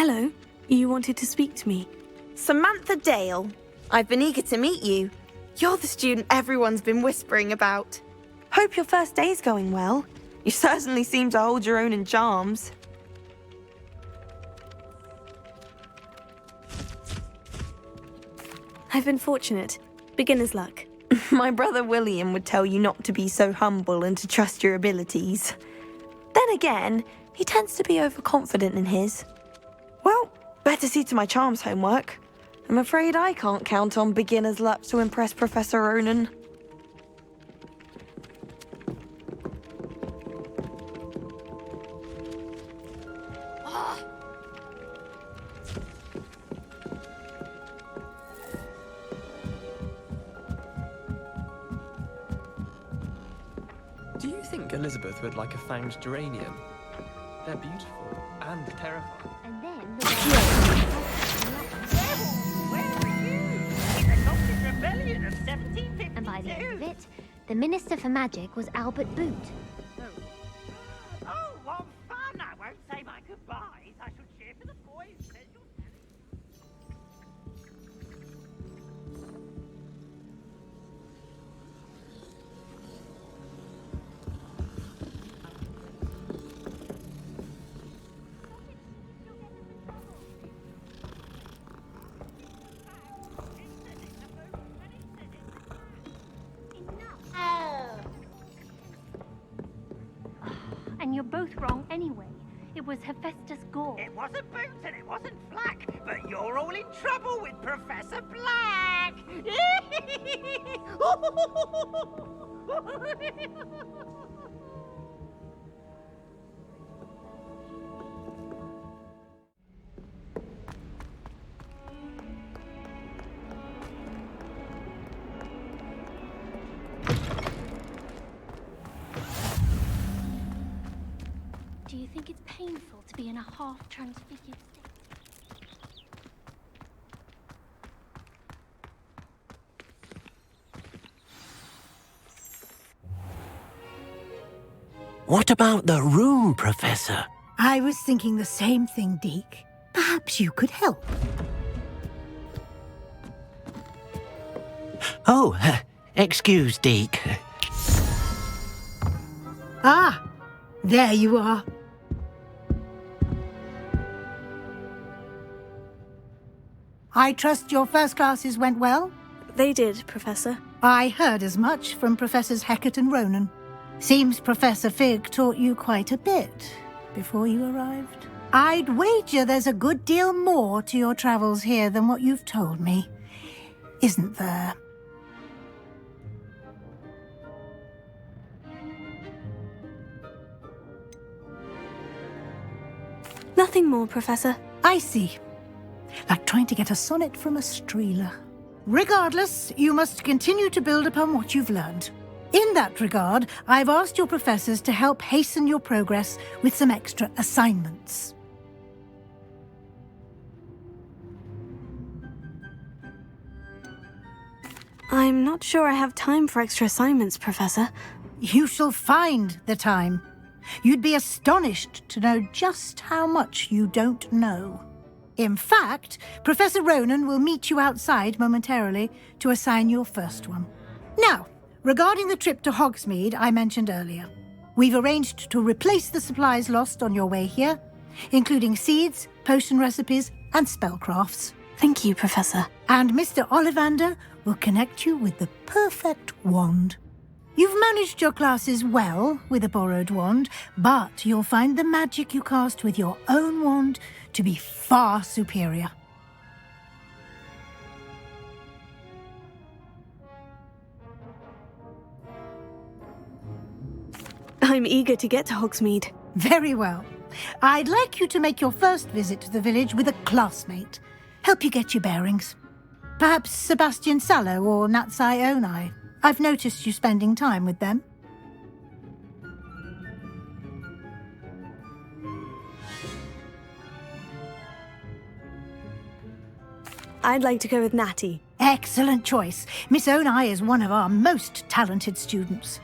Hello. You wanted to speak to me? Samantha Dale. I've been eager to meet you. You're the student everyone's been whispering about. Hope your first day's going well. You certainly seem to hold your own in charms. I've been fortunate. Beginner's luck. My brother William would tell you not to be so humble and to trust your abilities. Then again, he tends to be overconfident in his. Well, better see to my charms homework. I'm afraid I can't count on beginner's luck to impress Professor Ronan. Do you think Elizabeth would like a fanged geranium? They're beautiful and terrifying. And then the Where were you? In the Gothic Rebellion of 1752. And by the end of it, the Minister for Magic was Albert Boot. Oh, what fun! I won't say my goodbyes. I shall cheer for the boys. And you're both wrong anyway. It was Hephaestus Gore. It wasn't Boot and it wasn't Flack, but you're all in trouble with Professor Black. Do you think it's painful to be in a half-transfigured state? What about the room, Professor? I was thinking the same thing, Deke. Perhaps you could help. Oh, excuse, Deke. Ah, there you are. I trust your first classes went well? They did, Professor. I heard as much from Professors Hecat and Ronan. Seems Professor Fig taught you quite a bit before you arrived. I'd wager there's a good deal more to your travels here than what you've told me, isn't there? Nothing more, Professor. I see. Like trying to get a sonnet from a streeler. Regardless, you must continue to build upon what you've learned. In that regard, I've asked your professors to help hasten your progress with some extra assignments. I'm not sure I have time for extra assignments, Professor. You shall find the time. You'd be astonished to know just how much you don't know. In fact, Professor Ronan will meet you outside momentarily to assign your first one. Now, regarding the trip to Hogsmeade I mentioned earlier, we've arranged to replace the supplies lost on your way here, including seeds, potion recipes, and spellcrafts. Thank you, Professor. And Mr. Ollivander will connect you with the perfect wand. You've managed your classes well with a borrowed wand, but you'll find the magic you cast with your own wand to be far superior. I'm eager to get to Hogsmeade. Very well. I'd like you to make your first visit to the village with a classmate. Help you get your bearings. Perhaps Sebastian Sallow or Natsai Onai. I've noticed you spending time with them. I'd like to go with Natty. Excellent choice. Miss Onai is one of our most talented students.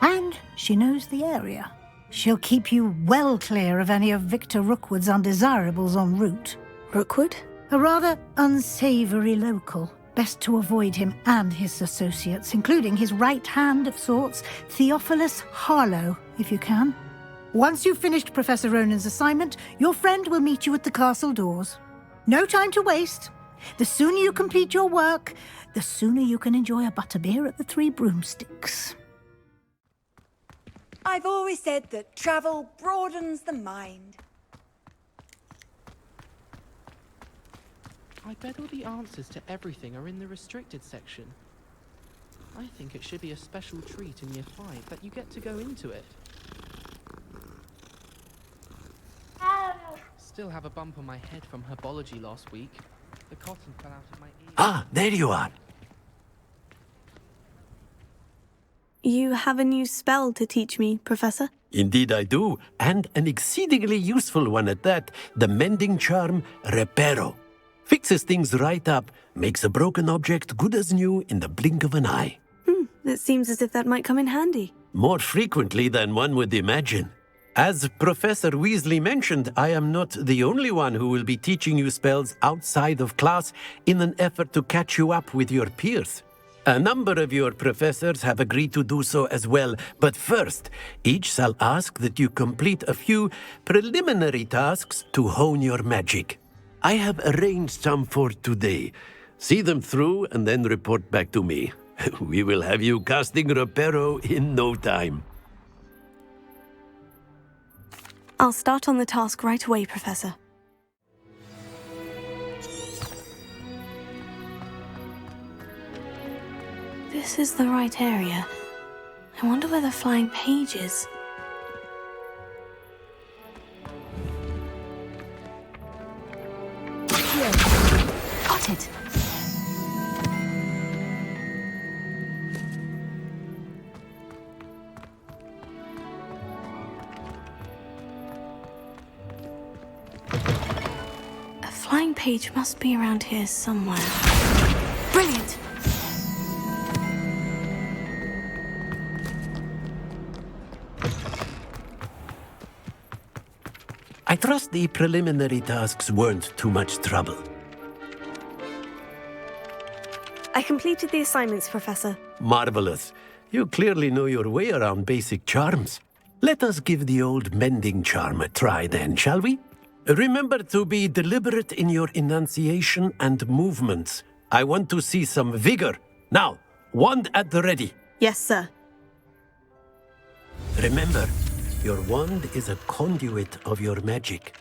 And she knows the area. She'll keep you well clear of any of Victor Rookwood's undesirables en route. Rookwood? A rather unsavoury local. Best to avoid him and his associates, including his right hand of sorts, Theophilus Harlow, if you can. Once you've finished Professor Ronan's assignment, your friend will meet you at the castle doors. No time to waste. The sooner you complete your work, the sooner you can enjoy a butterbeer at the Three Broomsticks. I've always said that travel broadens the mind. I bet all the answers to everything are in the restricted section. I think it should be a special treat in Year 5 that you get to go into it. Still have a bump on my head from herbology last week. The cotton fell out of my ear. Ah, there you are. You have a new spell to teach me, Professor? Indeed I do, and an exceedingly useful one at that. The mending charm, Reparo. Fixes things right up, makes a broken object good as new in the blink of an eye. It seems as if that might come in handy. More frequently than one would imagine. As Professor Weasley mentioned, I am not the only one who will be teaching you spells outside of class in an effort to catch you up with your peers. A number of your professors have agreed to do so as well, but first, each shall ask that you complete a few preliminary tasks to hone your magic. I have arranged some for today. See them through and then report back to me. We will have you casting Reparo in no time. I'll start on the task right away, Professor. This is the right area. I wonder where the flying page is. Here. Got it. A flying page must be around here somewhere. Brilliant! I trust the preliminary tasks weren't too much trouble. I completed the assignments, Professor. Marvelous. You clearly know your way around basic charms. Let us give the old mending charm a try then, shall we? Remember to be deliberate in your enunciation and movements. I want to see some vigor. Now, wand at the ready. Yes, sir. Remember, your wand is a conduit of your magic.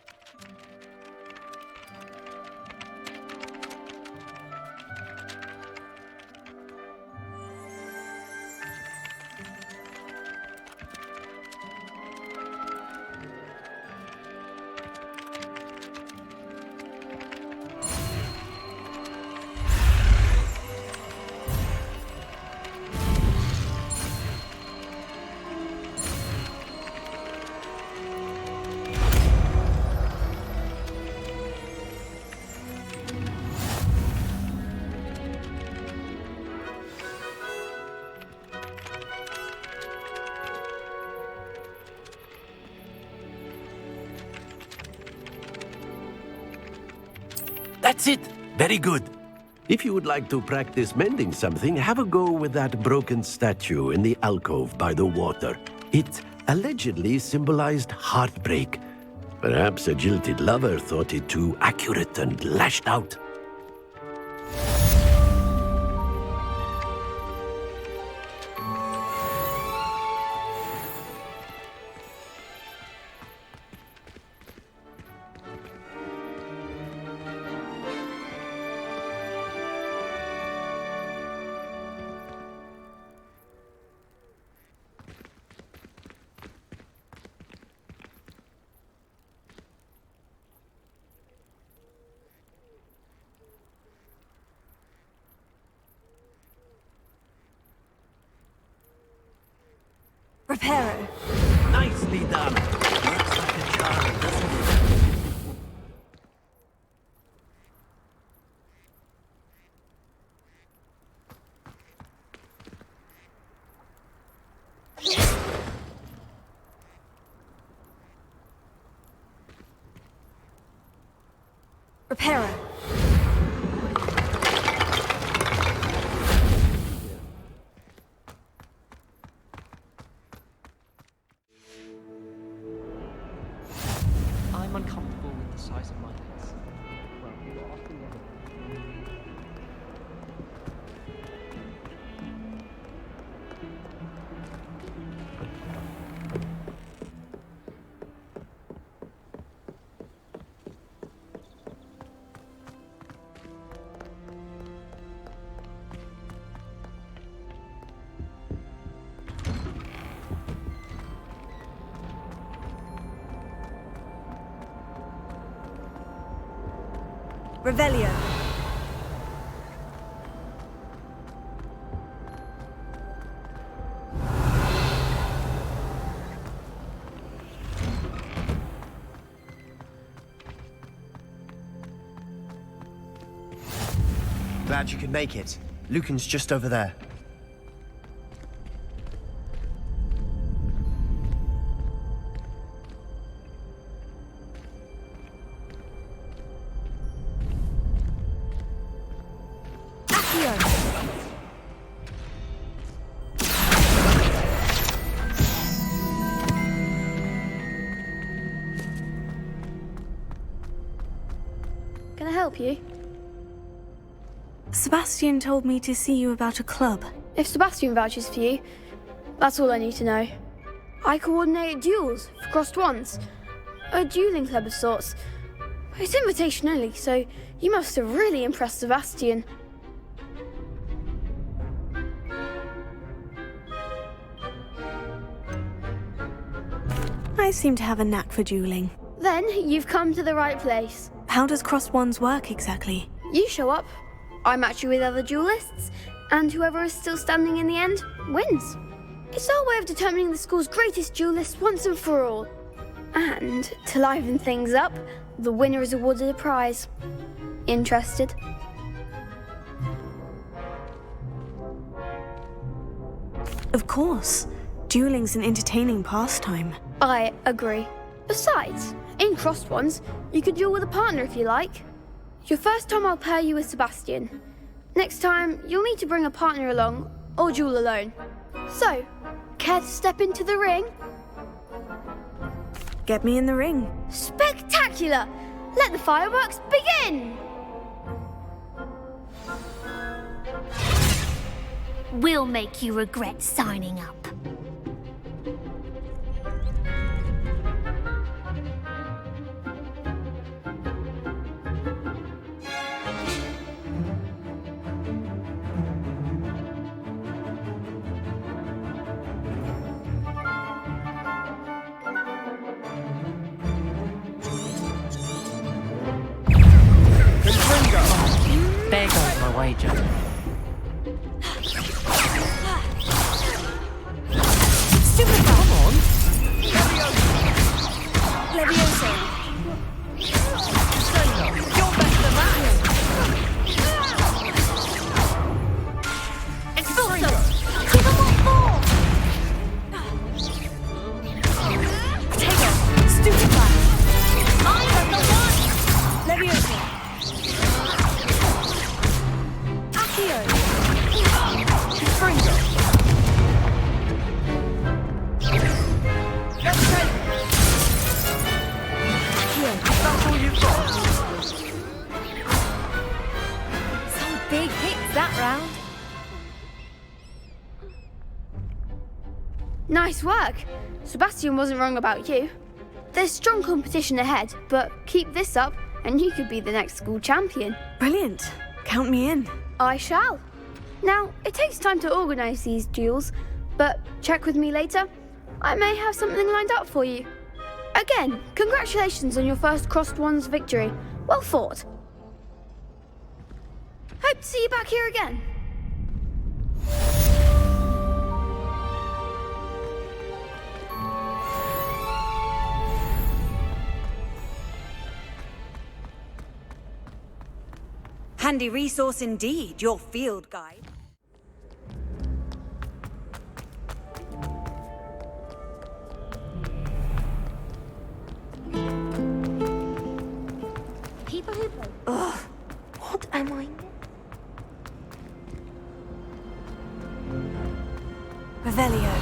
That's it. Very good. If you would like to practice mending something, have a go with that broken statue in the alcove by the water. It allegedly symbolized heartbreak. Perhaps a jilted lover thought it too accurate and lashed out. Reparo. Nicely done. Looks like a charm, doesn't it? Reparo. I'm uncomfortable with the size of my legs. Well, you are often wrong. Revelio. Glad you could make it. Lucan's just over there. Can I help you? Sebastian told me to see you about a club. If Sebastian vouches for you, that's all I need to know. I coordinate duels for crossed wands. A dueling club of sorts. It's invitation only, so you must have really impressed Sebastian. I seem to have a knack for dueling. Then you've come to the right place. How does crossed wands work exactly? You show up, I match you with other duelists, and whoever is still standing in the end wins. It's our way of determining the school's greatest duelist once and for all. And to liven things up, the winner is awarded a prize. Interested? Of course. Dueling's an entertaining pastime. I agree. Besides, in crossed ones, you could duel with a partner if you like. Your first time I'll pair you with Sebastian. Next time, you'll need to bring a partner along, or duel alone. So, care to step into the ring? Get me in the ring. Spectacular! Let the fireworks begin! We'll make you regret signing up. There goes my wager. Stupefy. Come on! Levioso. You're better than that! Expulso! Give them what for! Potato. Stupefy. I am the one! Levioso. Accio. Fringo! Let's take it! That's all you've got? Some big hits that round. Nice work. Sebastian wasn't wrong about you. There's strong competition ahead, but keep this up and you could be the next school champion. Brilliant. Count me in. I shall. Now, it takes time to organise these duels, but check with me later. I may have something lined up for you. Again, congratulations on your first crossed wands victory. Well fought. Hope to see you back here again. Handy resource indeed, your field guide. Keep a hoople. Ugh, what am I? Revelio.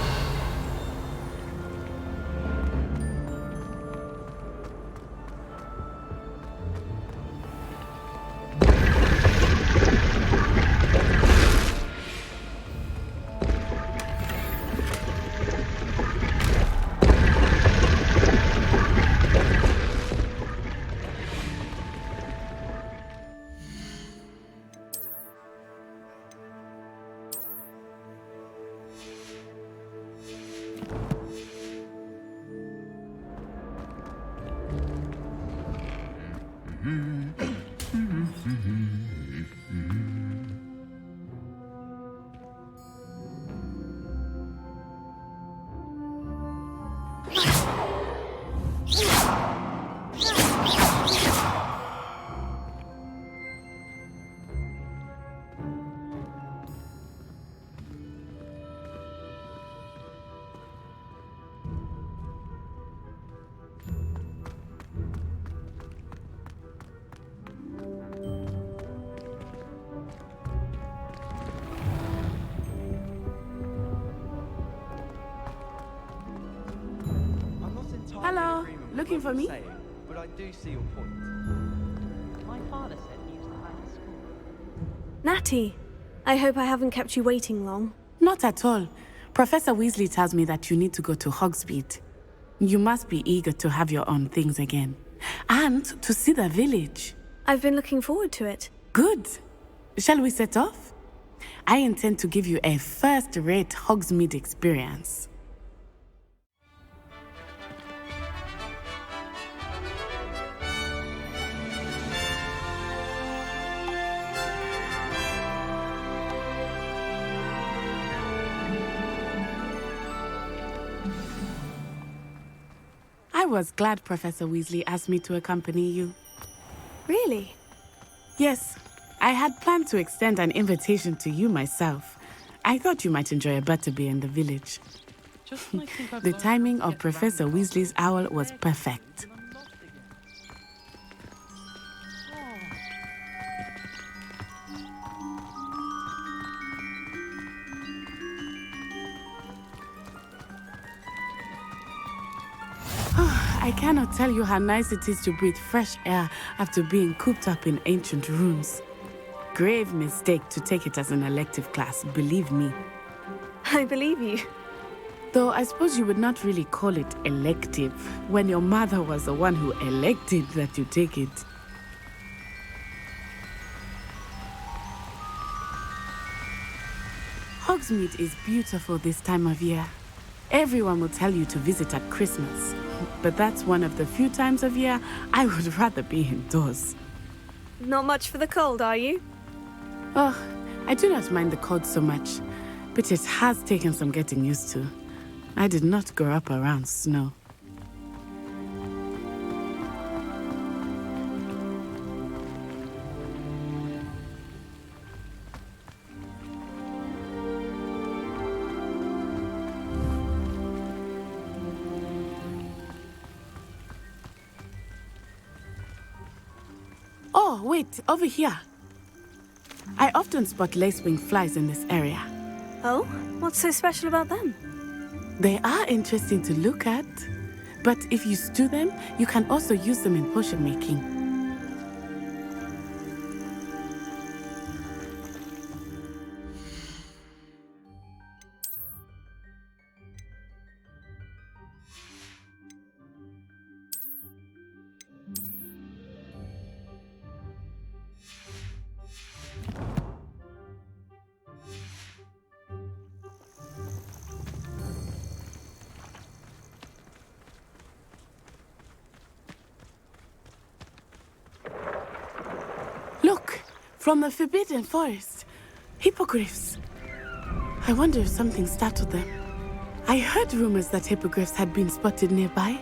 Hello, looking for me? But I do see your point. My father said he used to hide at school. Natty, I hope I haven't kept you waiting long. Not at all. Professor Weasley tells me that you need to go to Hogsmeade. You must be eager to have your own things again. And to see the village. I've been looking forward to it. Good. Shall we set off? I intend to give you a first-rate Hogsmeade experience. I was glad Professor Weasley asked me to accompany you. Really? Yes, I had planned to extend an invitation to you myself. I thought you might enjoy a butterbeer in the village. The timing of Professor Weasley's owl was perfect. I cannot tell you how nice it is to breathe fresh air after being cooped up in ancient rooms. Grave mistake to take it as an elective class, believe me. I believe you. Though I suppose you would not really call it elective when your mother was the one who elected that you take it. Hogsmeade is beautiful this time of year. Everyone will tell you to visit at Christmas. But that's one of the few times of year I would rather be indoors. Not much for the cold, are you? Oh, I do not mind the cold so much, but it has taken some getting used to. I did not grow up around snow. Oh, wait, over here. I often spot lacewing flies in this area. Oh? What's so special about them? They are interesting to look at, but if you stew them, you can also use them in potion making. Look, from the Forbidden Forest. Hippogriffs. I wonder if something startled them. I heard rumors that hippogriffs had been spotted nearby.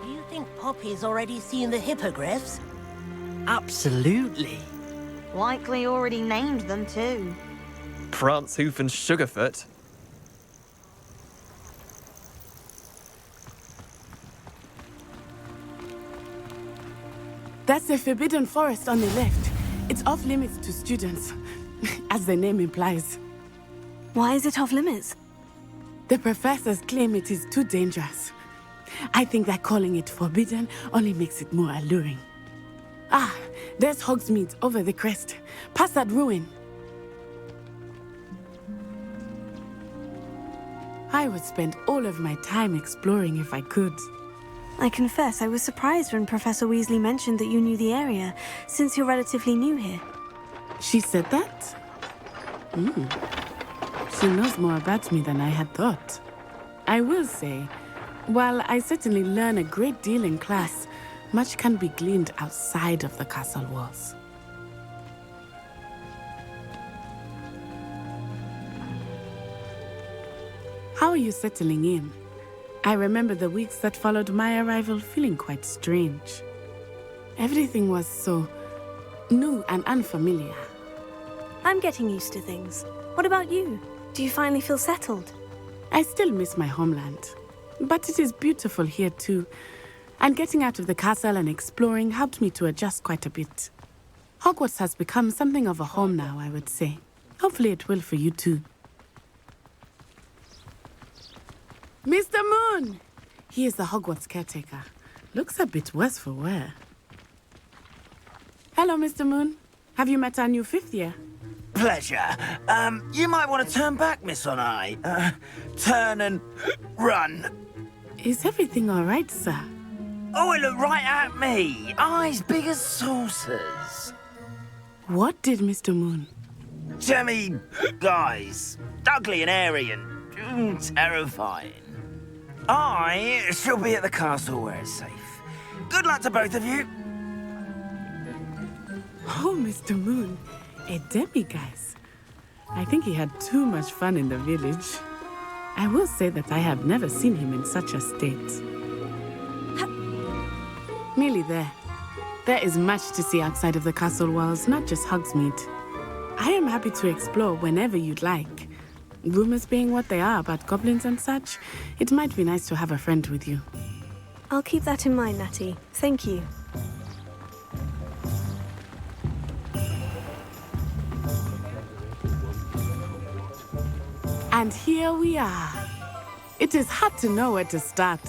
Do you think Poppy's already seen the hippogriffs? Absolutely. Likely already named them too. Prance, Hoof, and Sugarfoot. That's the Forbidden Forest on the left. It's off limits to students, as the name implies. Why is it off limits? The professors claim it is too dangerous. I think that calling it forbidden only makes it more alluring. Ah, there's Hogsmeade over the crest. Past that ruin. I would spend all of my time exploring if I could. I confess I was surprised when Professor Weasley mentioned that you knew the area, since you're relatively new here. She said that? She knows more about me than I had thought. I will say, while I certainly learn a great deal in class, much can be gleaned outside of the castle walls. How are you settling in? I remember the weeks that followed my arrival feeling quite strange. Everything was so new and unfamiliar. I'm getting used to things. What about you? Do you finally feel settled? I still miss my homeland, but it is beautiful here too. And getting out of the castle and exploring helped me to adjust quite a bit. Hogwarts has become something of a home now, I would say. Hopefully it will for you too. Mr. Moon! He is the Hogwarts caretaker. Looks a bit worse for wear. Hello, Mr. Moon. Have you met our new fifth year? Pleasure. You might want to turn back, Miss On-Eye. Turn and run. Is everything all right, sir? Oh, it looked right at me. Eyes big as saucers. What did Mr. Moon? Jemmy guys. Ugly and airy and terrifying. I shall be at the castle where it's safe. Good luck to both of you. Oh, Mr. Moon, a demiguise. I think he had too much fun in the village. I will say that I have never seen him in such a state. Merely there. There is much to see outside of the castle walls, not just Hogsmeade. I am happy to explore whenever you'd like. Rumors being what they are about goblins and such, it might be nice to have a friend with you. I'll keep that in mind, Natty. Thank you. And here we are. It is hard to know where to start.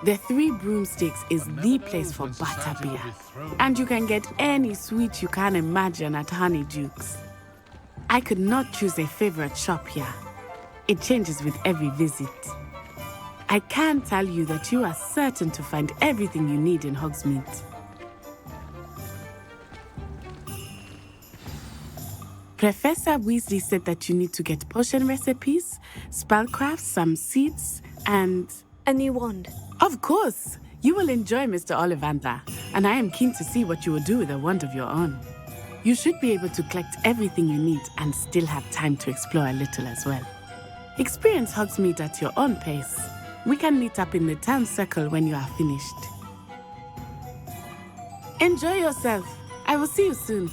The Three Broomsticks is the place for butterbeer. And you can get any sweet you can imagine at Honeydukes. I could not choose a favorite shop here. It changes with every visit. I can tell you that you are certain to find everything you need in Hogsmeade. Professor Weasley said that you need to get potion recipes, spellcrafts, some seeds, and... a new wand. Of course! You will enjoy Mr. Ollivander, and I am keen to see what you will do with a wand of your own. You should be able to collect everything you need and still have time to explore a little as well. Experience Hogsmeade at your own pace. We can meet up in the town circle when you are finished. Enjoy yourself. I will see you soon.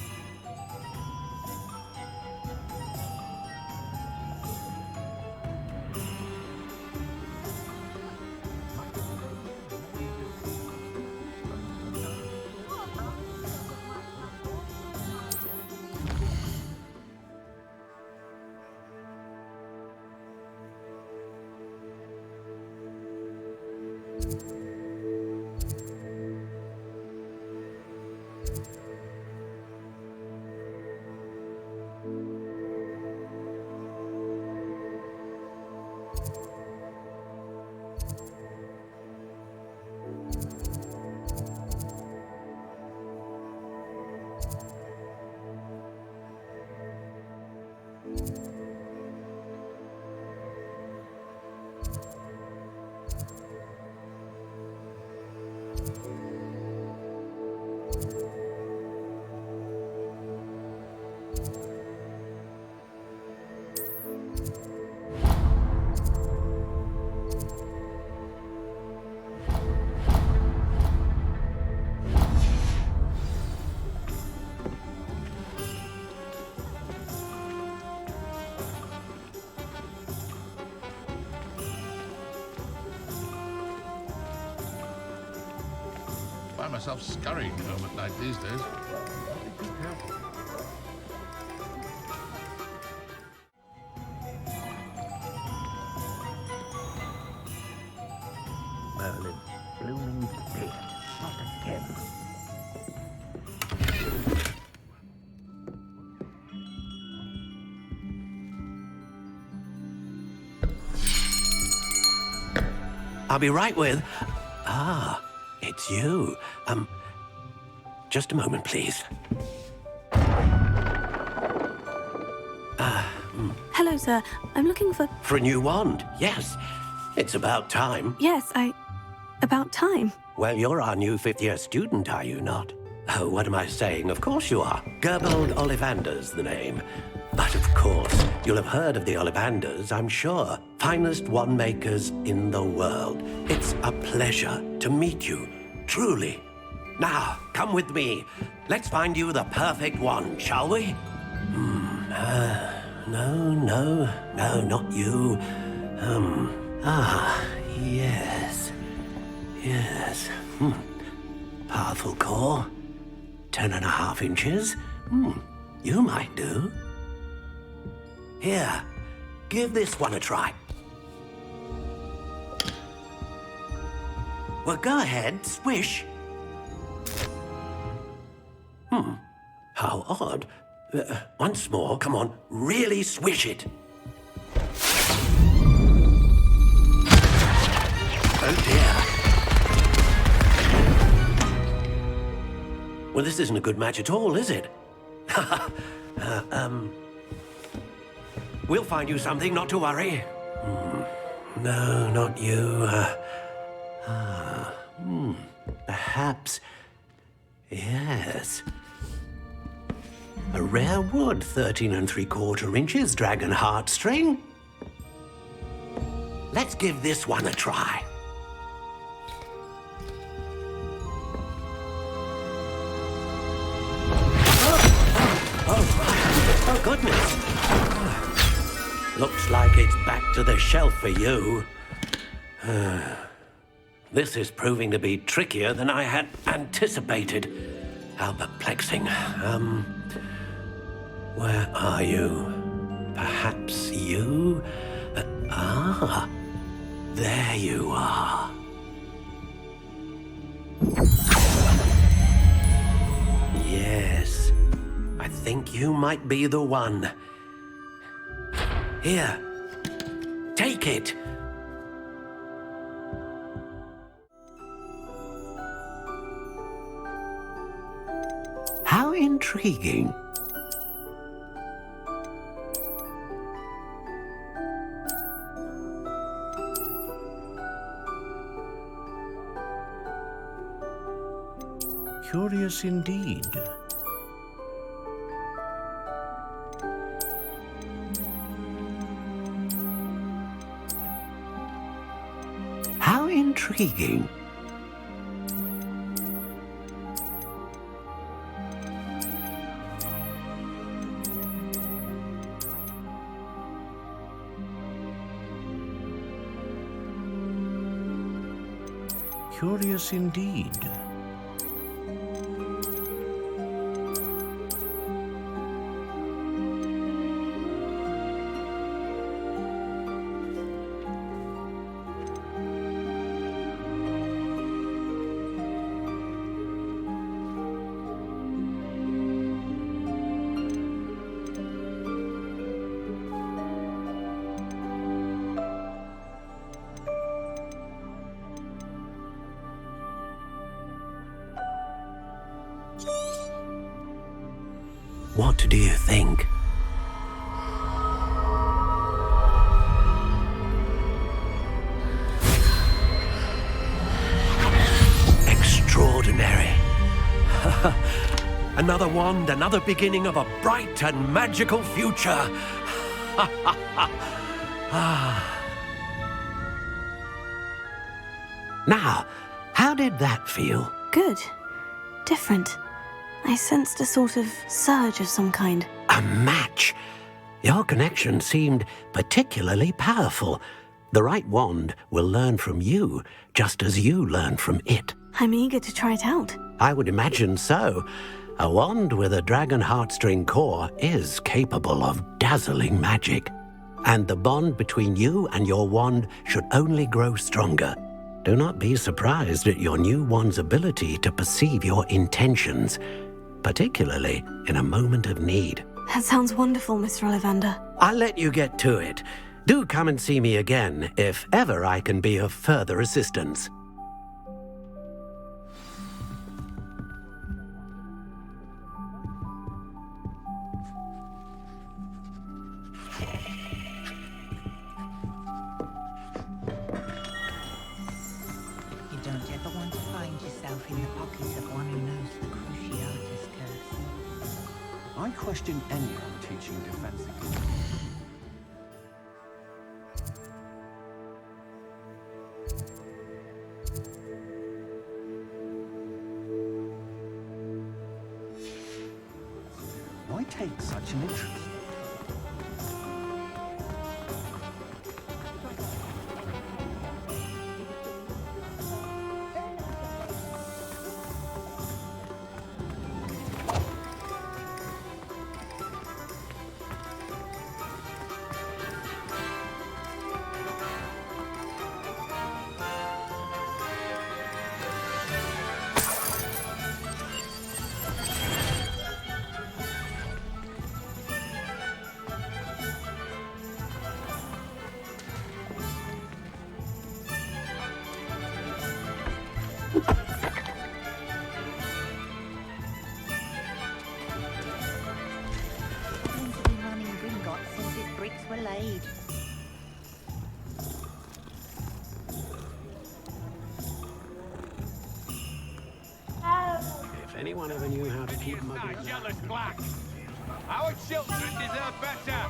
find myself scurrying home at night these days. Merlin, blooming dead. Not again. I'll be right with... Ah, it's you. Just a moment, please. Hello, sir. I'm looking for... For a new wand, yes. It's about time. Yes, about time. Well, you're our new fifth-year student, are you not? Oh, what am I saying? Of course you are. Gerbold Ollivander's the name. But of course, you'll have heard of the Ollivanders, I'm sure. Finest wand makers in the world. It's a pleasure to meet you, truly. Now, come with me. Let's find you the perfect wand, shall we? No, not you. Yes. Powerful core. 10.5 inches. You might do. Here, give this one a try. Well, go ahead, swish. How odd. Once more, come on, really swish it. Oh dear. Well, this isn't a good match at all, is it? We'll find you something, not to worry. No, not you. Perhaps... Yes. A rare wood, 13 3/4 inches, dragon heartstring. Let's give this one a try. Oh, goodness. Looks like it's back to the shelf for you. This is proving to be trickier than I had anticipated. How perplexing. Where are you? Perhaps you? There you are. Yes, I think you might be the one. Here, take it. How intriguing. Curious indeed. How intriguing. Curious indeed. What do you think? Extraordinary. Another wand, another beginning of a bright and magical future. Now, how did that feel? Good. Different. I sensed a sort of surge of some kind. A match. Your connection seemed particularly powerful. The right wand will learn from you, just as you learn from it. I'm eager to try it out. I would imagine so. A wand with a dragon heartstring core is capable of dazzling magic. And the bond between you and your wand should only grow stronger. Do not be surprised at your new wand's ability to perceive your intentions, particularly in a moment of need. That sounds wonderful, Mr. Ollivander. I'll let you get to it. Do come and see me again if ever I can be of further assistance. You don't ever want to find yourself in the pocket of one who knows the Cruciatus curse. I question anyone teaching defensive. Why take such an interest? Things have been running Gringotts since its bricks were laid. If anyone ever knew how to keep muggles... Jealous black! Our children deserve better!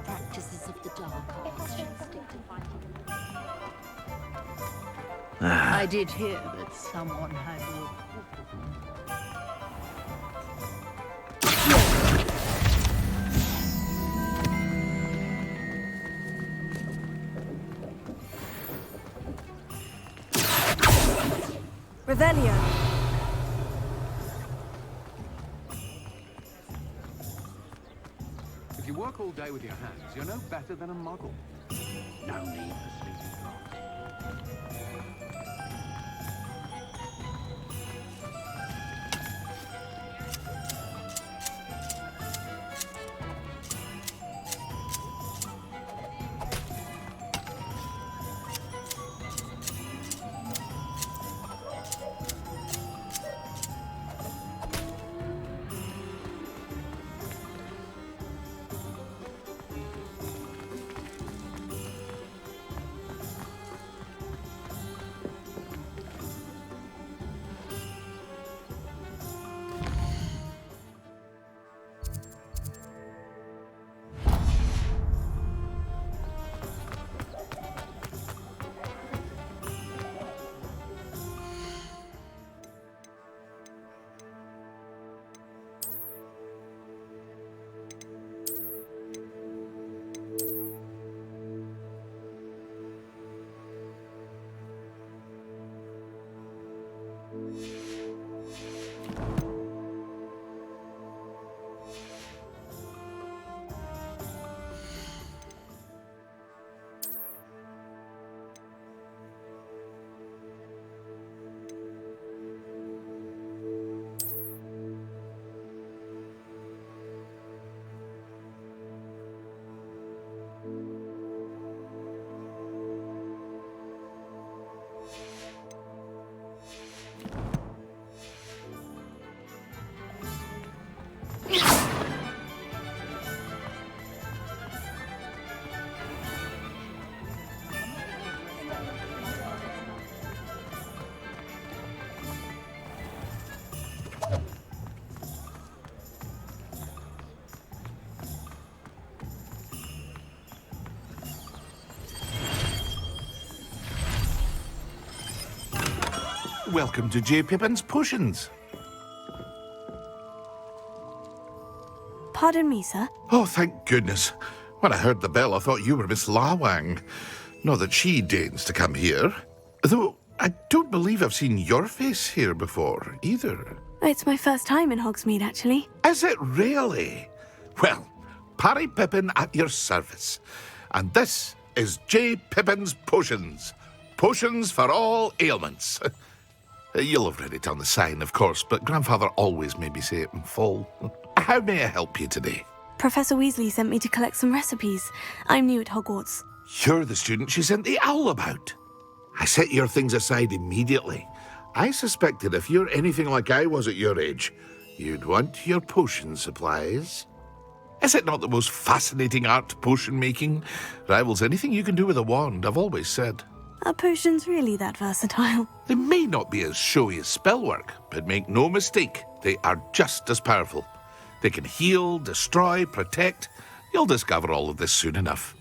Practices of the dark arts should stick to fighting. I did hear that someone had your... Revelio. If you work all day with your hands, you're no better than a muggle. No need for sleeping draughts. Welcome to J. Pippin's Potions. Pardon me, sir. Oh, thank goodness. When I heard the bell, I thought you were Miss Lawang. Not that she deigns to come here. Though I don't believe I've seen your face here before, either. It's my first time in Hogsmeade, actually. Is it really? Well, Parry Pippin at your service. And this is J. Pippin's Potions. Potions for all ailments. You'll have read it on the sign, of course, but Grandfather always made me say it in full. How may I help you today? Professor Weasley sent me to collect some recipes. I'm new at Hogwarts. You're the student she sent the owl about. I set your things aside immediately. I suspected if you're anything like I was at your age, you'd want your potion supplies. Is it not the most fascinating art, potion making? Rivals anything you can do with a wand, I've always said. Are potions really that versatile? They may not be as showy as spellwork, but make no mistake, they are just as powerful. They can heal, destroy, protect. You'll discover all of this soon enough.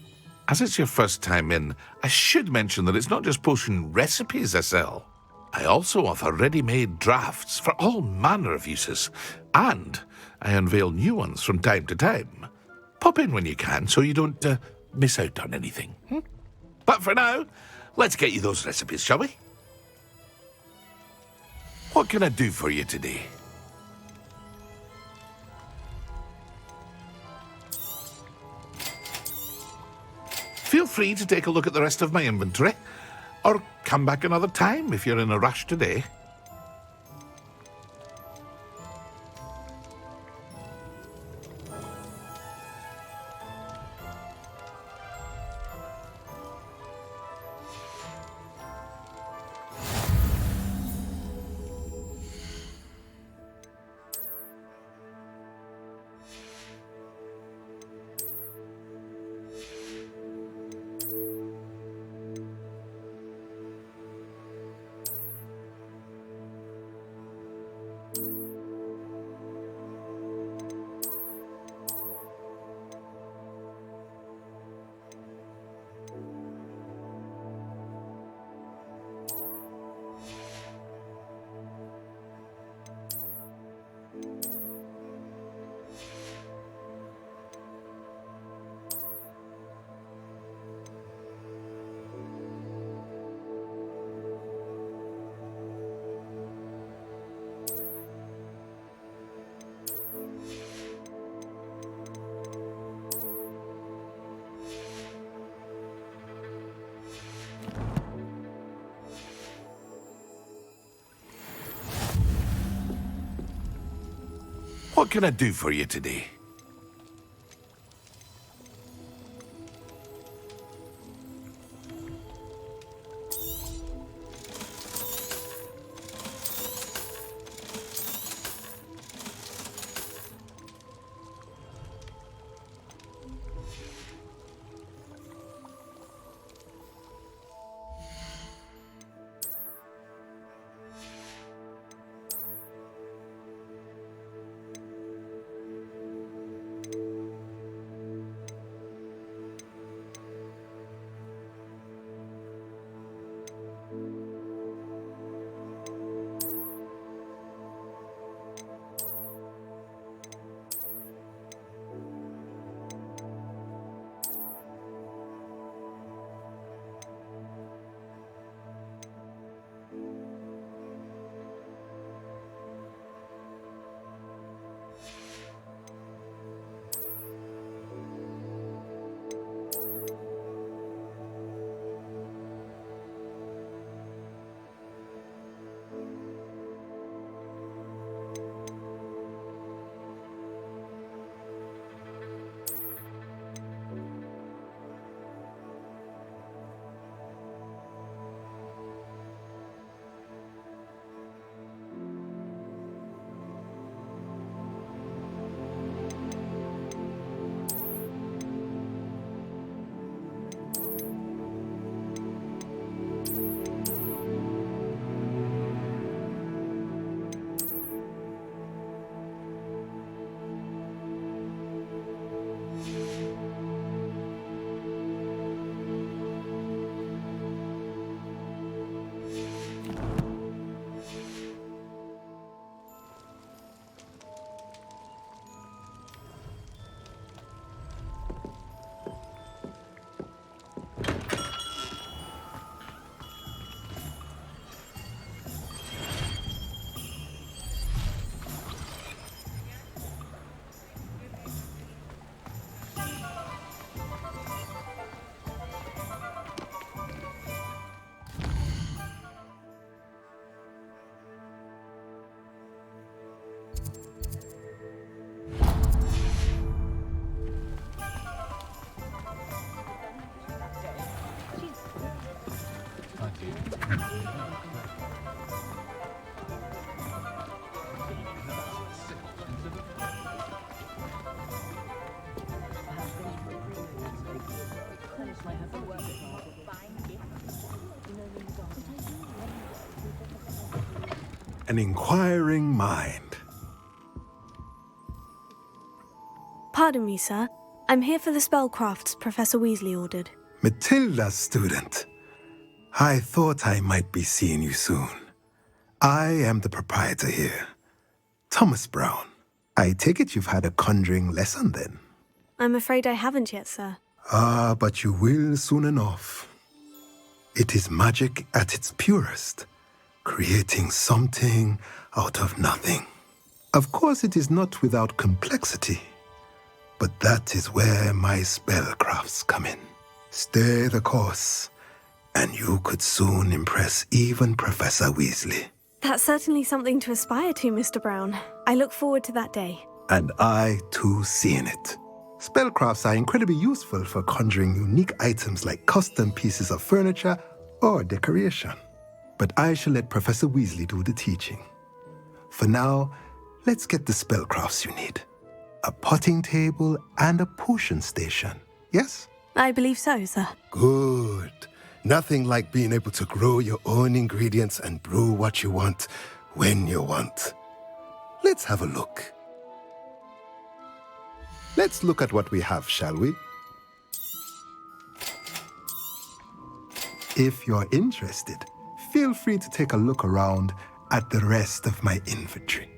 As it's your first time in, I should mention that it's not just potion recipes I sell. I also offer ready-made drafts for all manner of uses, and I unveil new ones from time to time. Pop in when you can so you don't miss out on anything. But for now, let's get you those recipes, shall we? What can I do for you today? Feel free to take a look at the rest of my inventory, or come back another time if you're in a rush today. What can I do for you today? an inquiring mind. Pardon me, sir. I'm here for the spellcrafts Professor Weasley ordered. Matilda's student. I thought I might be seeing you soon. I am the proprietor here, Thomas Brown. I take it you've had a conjuring lesson then? I'm afraid I haven't yet, sir. Ah, but you will soon enough. It is magic at its purest, creating something out of nothing. Of course, it is not without complexity, but that is where my spellcrafts come in. Stay the course, and you could soon impress even Professor Weasley. That's certainly something to aspire to, Mr. Brown. I look forward to that day. And I, too, seeing it. Spellcrafts are incredibly useful for conjuring unique items like custom pieces of furniture or decoration. But I shall let Professor Weasley do the teaching. For now, let's get the spellcrafts you need. A potting table and a potion station, yes? I believe so, sir. Good. Nothing like being able to grow your own ingredients and brew what you want when you want. Let's have a look. Let's look at what we have, shall we? If you're interested, feel free to take a look around at the rest of my inventory.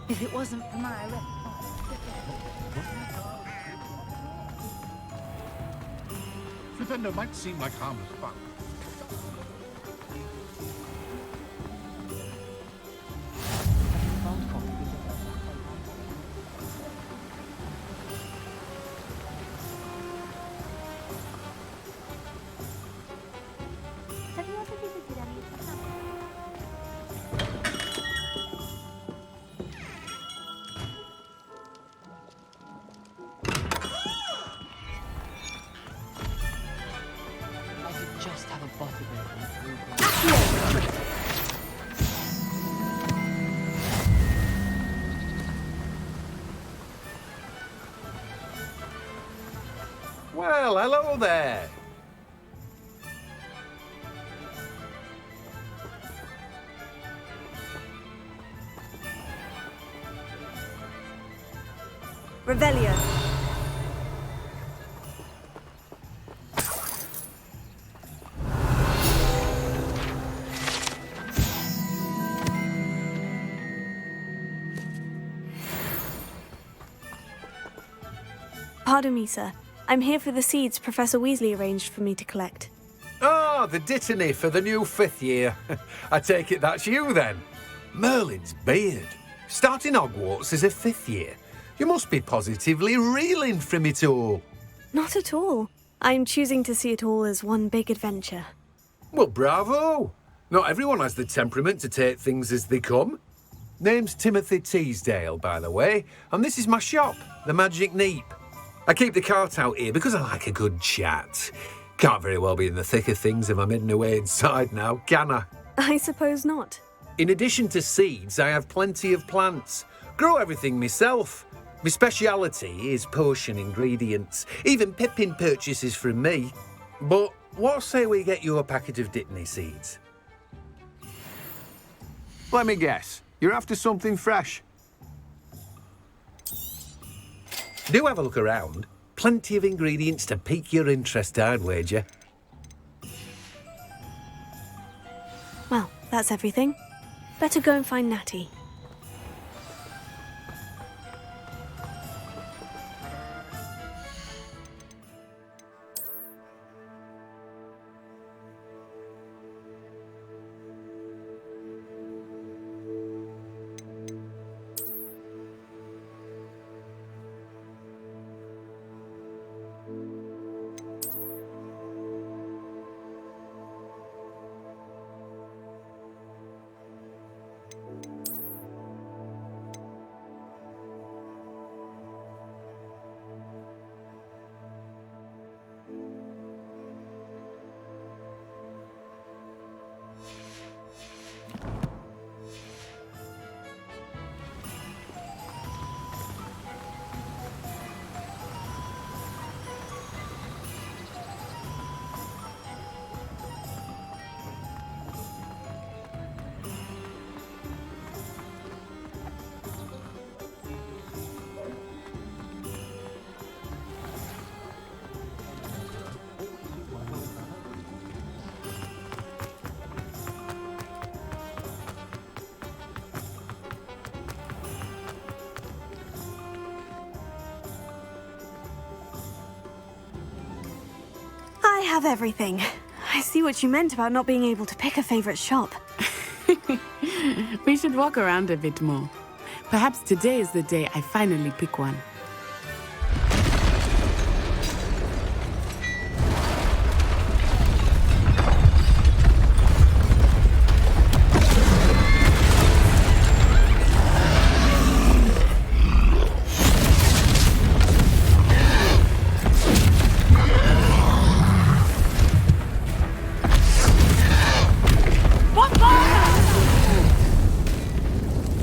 If it wasn't for my Flippendo might seem like harmless fun. Just have a bottle of Well, hello there. Revelio. Pardon me, sir. I'm here for the seeds Professor Weasley arranged for me to collect. Ah, the dittany for the new 5th year. I take it that's you then. Merlin's beard. Starting Hogwarts as a 5th year. You must be positively reeling from it all. Not at all. I'm choosing to see it all as one big adventure. Well, bravo. Not everyone has the temperament to take things as they come. Name's Timothy Teasdale, by the way, and this is my shop, the Magic Neep. I keep the cart out here because I like a good chat. Can't very well be in the thick of things if I'm hidden away inside now, can I? I suppose not. In addition to seeds, I have plenty of plants. grow everything myself. My speciality is potion ingredients. Even Pippin purchases from me. But what say we get you a packet of Dittany seeds? Let me guess. You're after something fresh. Do have a look around. Plenty of ingredients to pique your interest, I'd wager. Well, that's everything. Better go and find Natty. I have everything. I see what you meant about not being able to pick a favorite shop. We should walk around a bit more. Perhaps today is the day I finally pick one.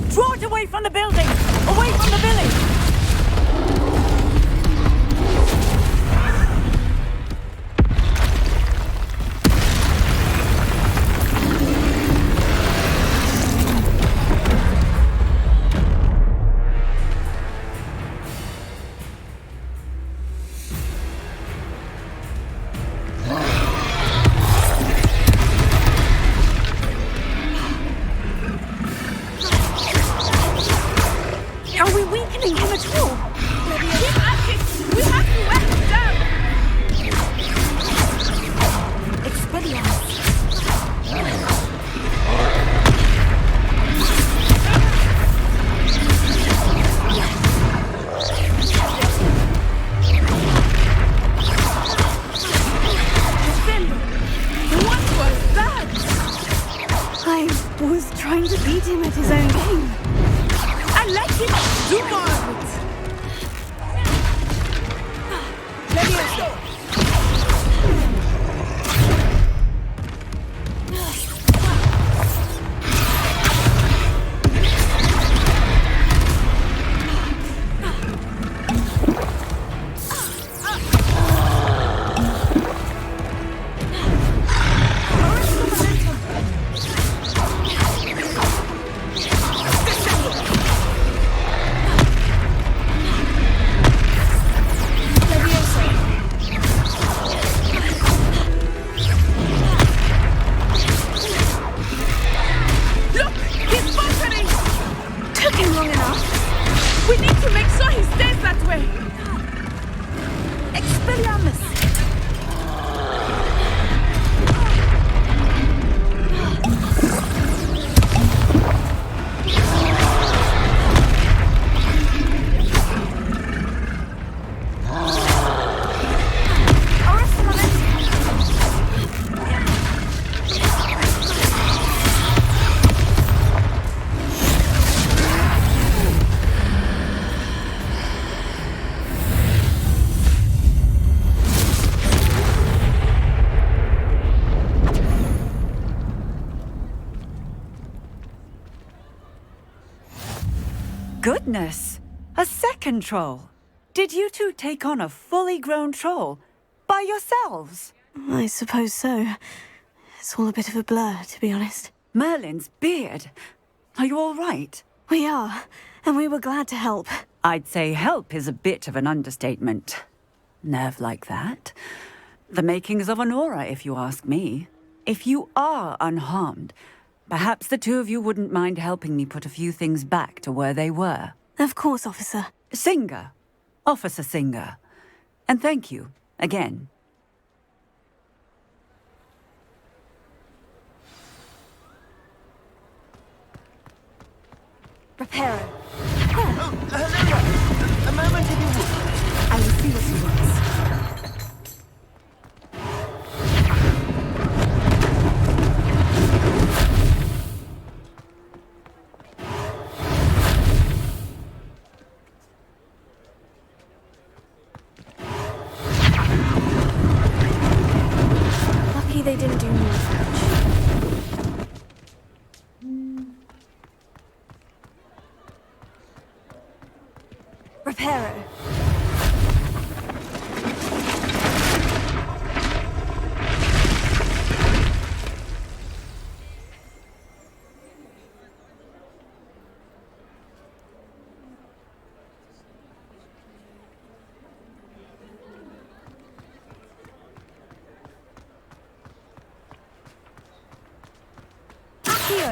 Draw it away from the building! Away from the village! goodness! A second troll! Did you two take on a fully grown troll by yourselves? I suppose so. It's all a bit of a blur, to be honest. Merlin's beard. Are you all right? We are, and we were glad to help. I'd say help is a bit of an understatement. Nerve like that. The makings of an aura, if you ask me. If you are unharmed, perhaps the two of you wouldn't mind helping me put a few things back to where they were. Of course, officer. Singer. Officer Singer. And thank you, again. Reparo. Oh, hello. A moment if you would. I will see what he wants. Lucky they didn't do more damage. Reparo. Accio.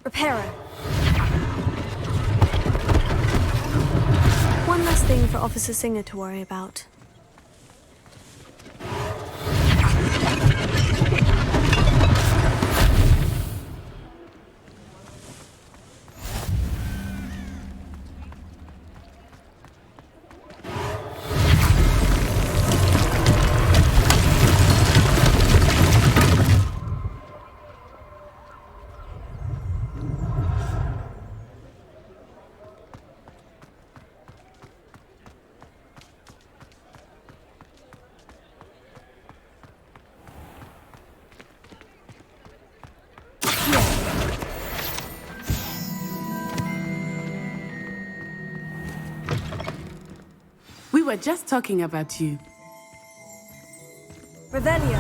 Reparo. One less thing for Officer Singer to worry about. We were just talking about you. Revelio.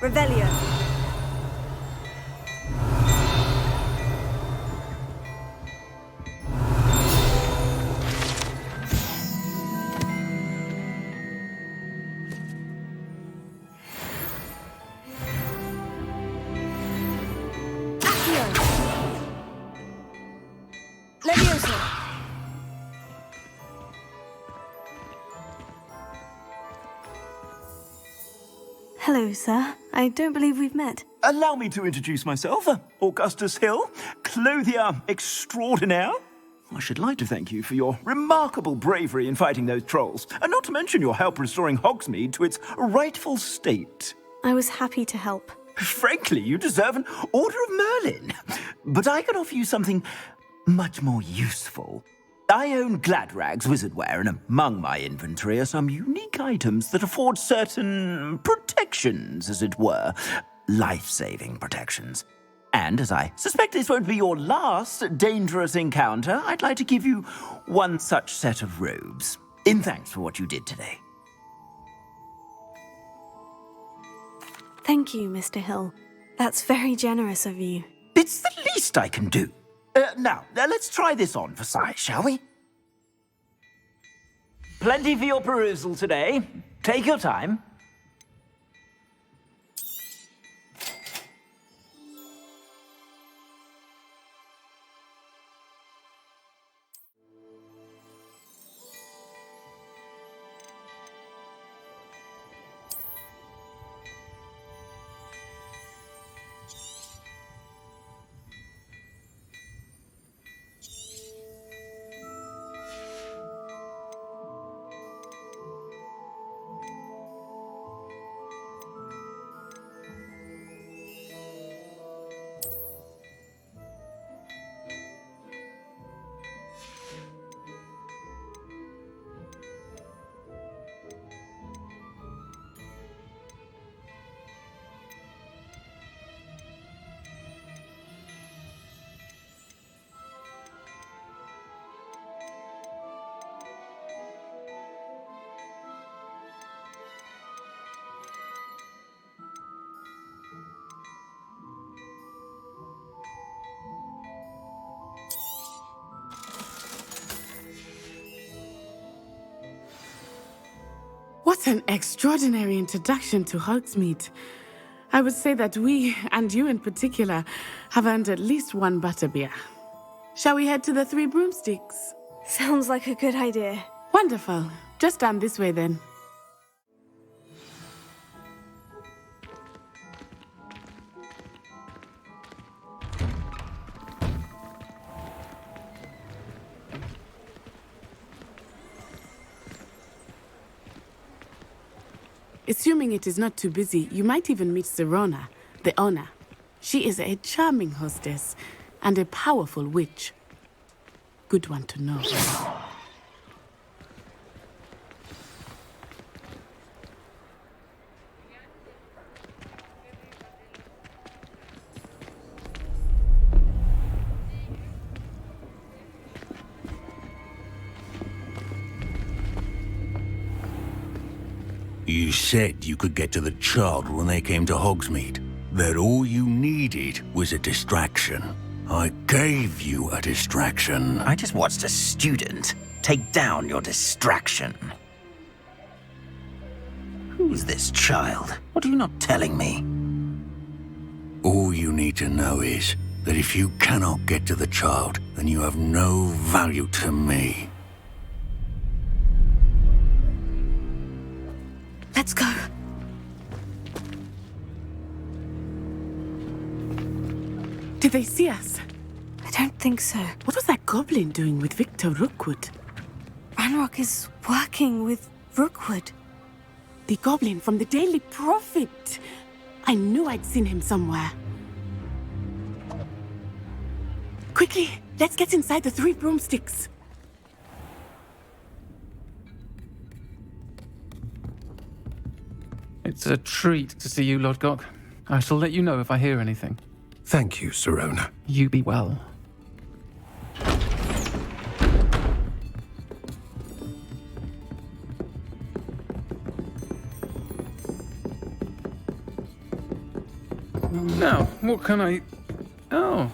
Revelio. Accio. Levioso. Hello, sir. I don't believe we've met. Allow me to introduce myself, Augustus Hill, clothier extraordinaire. I should like to thank you for your remarkable bravery in fighting those trolls, and not to mention your help restoring Hogsmeade to its rightful state. I was happy to help. Frankly, you deserve an Order of Merlin. But I can offer you something much more useful. I own Gladrag's wizardware, and among my inventory are some unique items that afford certain protections, as it were. Life-saving protections. And as I suspect this won't be your last dangerous encounter, I'd like to give you one such set of robes, in thanks for what you did today. Thank you, Mr. Hill. That's very generous of you. It's the least I can do. Now, let's try this on for size, shall we? Plenty for your perusal today. Take your time. What an extraordinary introduction to Hogsmeade. I would say that we, and you in particular, have earned at least one butterbeer. Shall we head to the Three Broomsticks? Sounds like a good idea. Wonderful. Just down this way then. Assuming it is not too busy, you might even meet Sirona, the owner. She is a charming hostess and a powerful witch. Good one to know. You said you could get to the child when they came to Hogsmeade. That all you needed was a distraction. I gave you a distraction. I just watched a student take down your distraction. Who's this child? What are you not telling me? All you need to know is that if you cannot get to the child, then you have no value to me. Let's go. Did they see us? I don't think so. What was that goblin doing with Victor Rookwood? Ranrock is working with Rookwood. The goblin from the Daily Prophet. I knew I'd seen him somewhere. Quickly, let's get inside the Three Broomsticks. It's a treat to see you, Lodgok. I shall let you know if I hear anything. Thank you, Sirona. You be well. Now, what can I... Oh,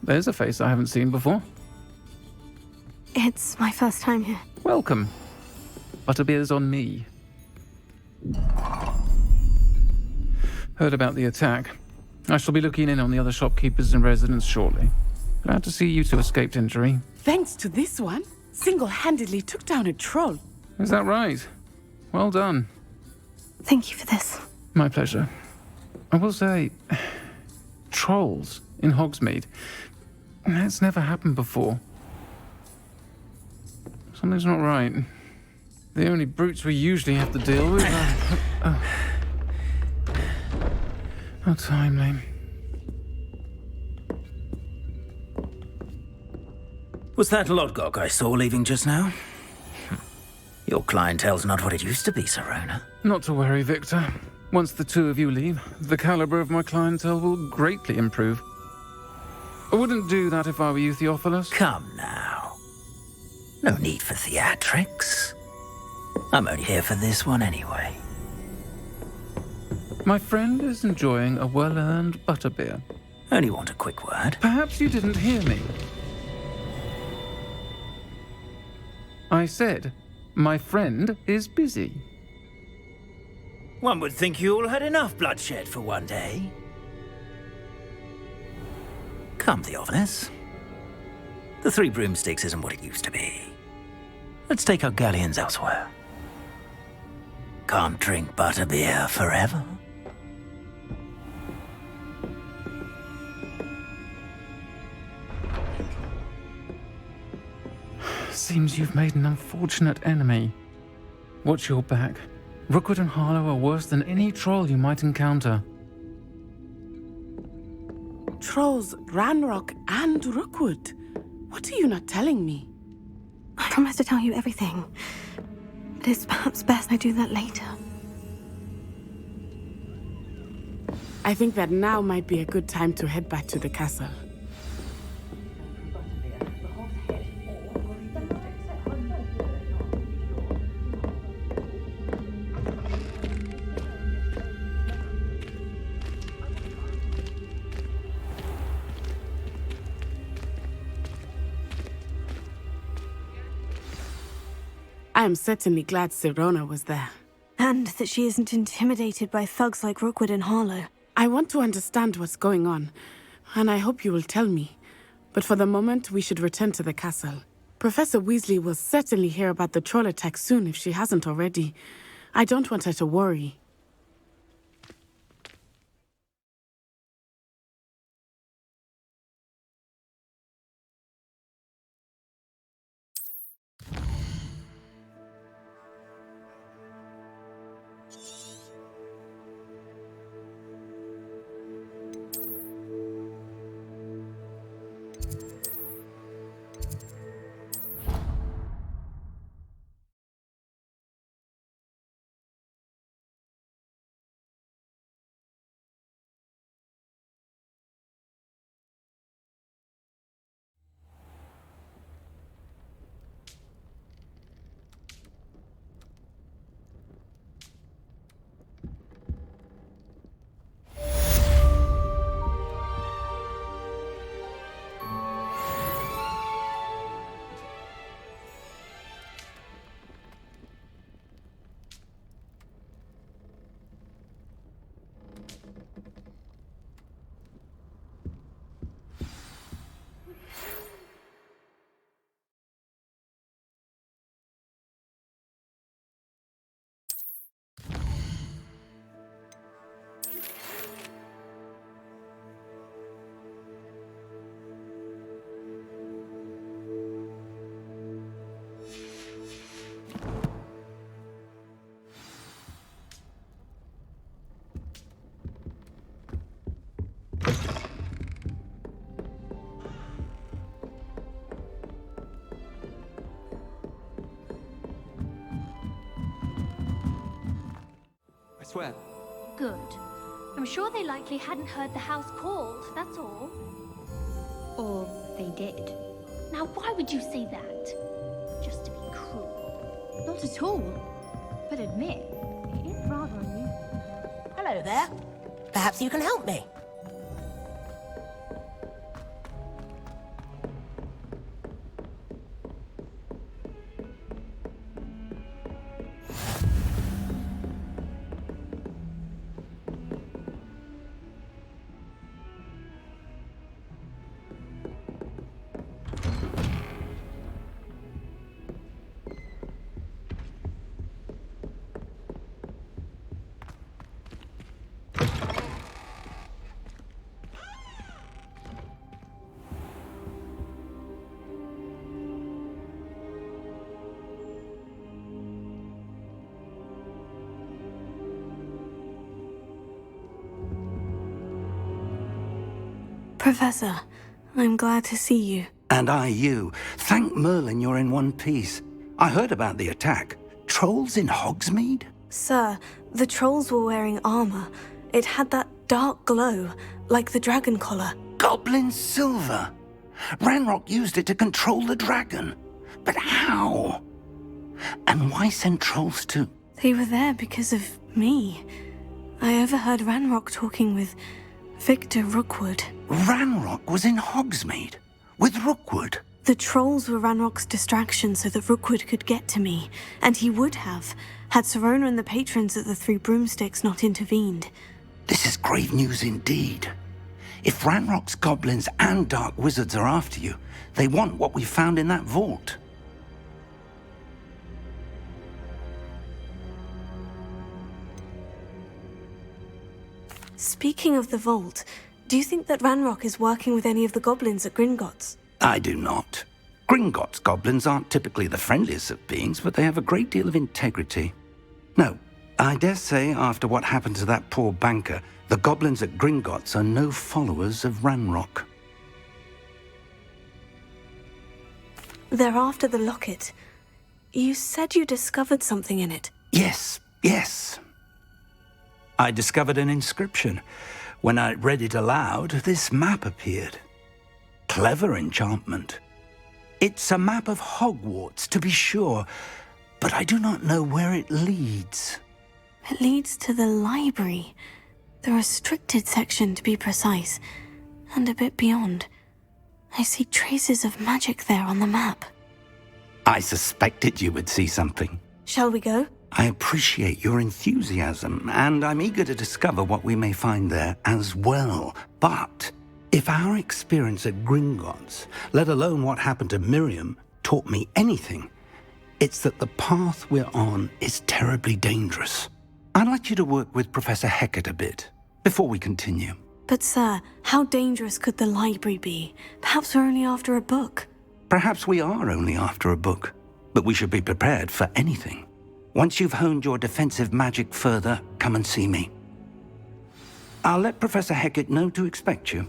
there's a face I haven't seen before. It's my first time here. Welcome. Butterbeer's on me. Heard about the attack. I shall be looking in on the other shopkeepers and residents shortly. Glad to see you two escaped injury. Thanks to this one, single-handedly took down a troll. Is that right? Well done. Thank you for this. My pleasure. I will say, trolls in Hogsmeade. That's never happened before. Something's not right. The only brutes we usually have to deal with are... How timely. Was that Lodgok I saw leaving just now? Your clientele's not what it used to be, Sirona. Not to worry, Victor. Once the two of you leave, the caliber of my clientele will greatly improve. I wouldn't do that if I were you, Theophilus. Come now. No need for theatrics. I'm only here for this one anyway. My friend is enjoying a well-earned butterbeer. Only want a quick word. Perhaps you didn't hear me. I said, my friend is busy. One would think you all had enough bloodshed for one day. Come, Theophilus. The Three Broomsticks isn't what it used to be. Let's take our galleons elsewhere. Can't drink butterbeer forever. Seems you've made an unfortunate enemy. Watch your back. Rookwood and Harlow are worse than any troll you might encounter. Trolls, Ranrock, and Rookwood. What are you not telling me? I promise to tell you everything. But it's perhaps best I do that later. I think that now might be a good time to head back to the castle. I am certainly glad Sirona was there. And that she isn't intimidated by thugs like Rookwood and Harlow. I want to understand what's going on, and I hope you will tell me. But for the moment, we should return to the castle. Professor Weasley will certainly hear about the troll attack soon if she hasn't already. I don't want her to worry. I swear. Good. I'm sure they likely hadn't heard the house called, that's all. Or they did. Now, why would you say that? Just to be cruel. Not at all. But admit, it is rather unusual. Hello there. Perhaps you can help me. Professor, I'm glad to see you. And I you. Thank Merlin you're in one piece. I heard about the attack. Trolls in Hogsmeade? Sir, the trolls were wearing armor. It had that dark glow, like the dragon collar. Goblin silver. Ranrock used it to control the dragon. But how? And why send trolls to... They were there because of me. I overheard Ranrock talking with Victor Rookwood. Ranrock was in Hogsmeade? With Rookwood? The trolls were Ranrock's distraction so that Rookwood could get to me. And he would have, had Serona and the patrons at the Three Broomsticks not intervened. This is grave news indeed. If Ranrock's goblins and dark wizards are after you, they want what we found in that vault. Speaking of the vault, do you think that Ranrock is working with any of the goblins at Gringotts? I do not. Gringotts goblins aren't typically the friendliest of beings, but they have a great deal of integrity. No, I dare say after what happened to that poor banker, the goblins at Gringotts are no followers of Ranrock. They're after the locket. You said you discovered something in it. Yes. I discovered an inscription. When I read it aloud, this map appeared. Clever enchantment. It's a map of Hogwarts, to be sure, but I do not know where it leads. It leads to the library. The restricted section, to be precise, and a bit beyond. I see traces of magic there on the map. I suspected you would see something. Shall we go? I appreciate your enthusiasm, and I'm eager to discover what we may find there as well. But if our experience at Gringotts, let alone what happened to Miriam, taught me anything, it's that the path we're on is terribly dangerous. I'd like you to work with Professor Hecat a bit before we continue. But sir, how dangerous could the library be? Perhaps we're only after a book. Perhaps we are only after a book, but we should be prepared for anything. Once you've honed your defensive magic further, come and see me. I'll let Professor Hecat know to expect you.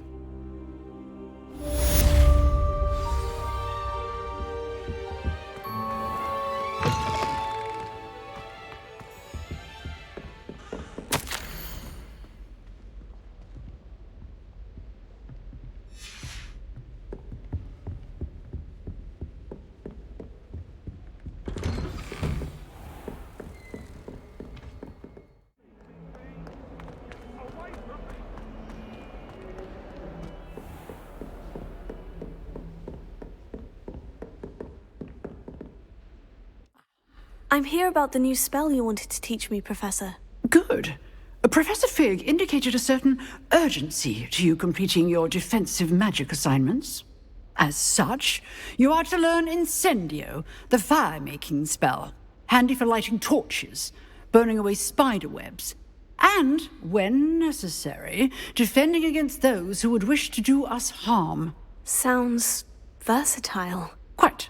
I'm here about the new spell you wanted to teach me, Professor. Good. Professor Fig indicated a certain urgency to you completing your defensive magic assignments. As such, you are to learn Incendio, the fire-making spell, handy for lighting torches, burning away spider webs, and, when necessary, defending against those who would wish to do us harm. Sounds versatile. Quite.